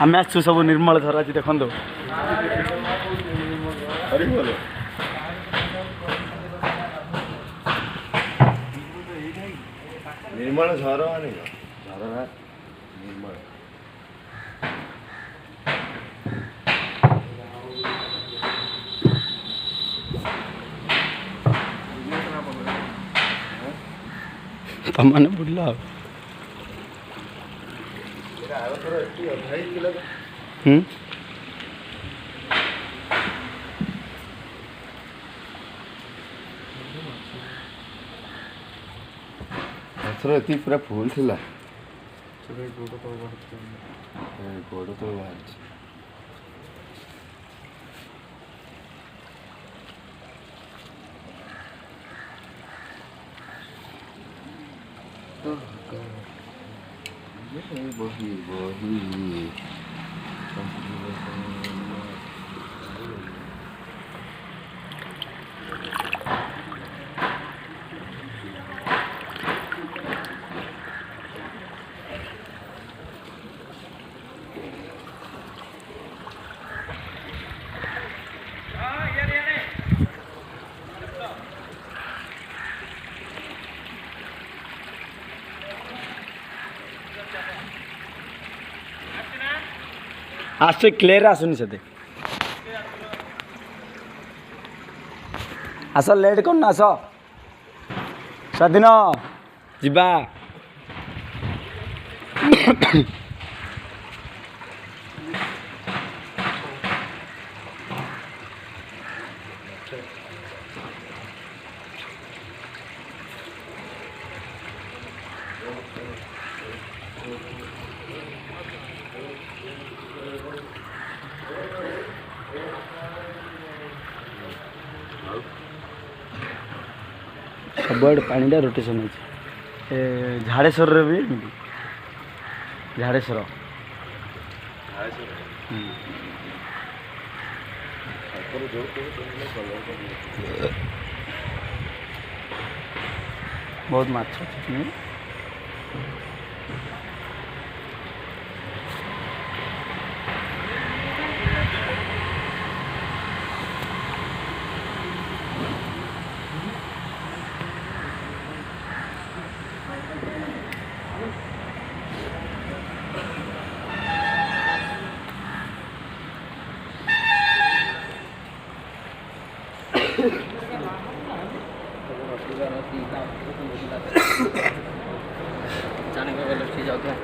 आम आसु सब निर्मल झर आज देखो निर्मल झर झर निर्मल तमने बुझल ଏଥର ଏତିକି ପୁରା ଫୁଲ ଥିଲା ଗୋଡ଼ ତ ବାହାରିଛି ବହି ବହି आस क्लियर आसुनी से आस लेट कर आस स्वाधीन जीवा सब पानी रोटेशन हो झाड़ेश्वर भी झाड़ेश्वर बहुत माछ अच्छे जाने का गलत चीज़ होता है।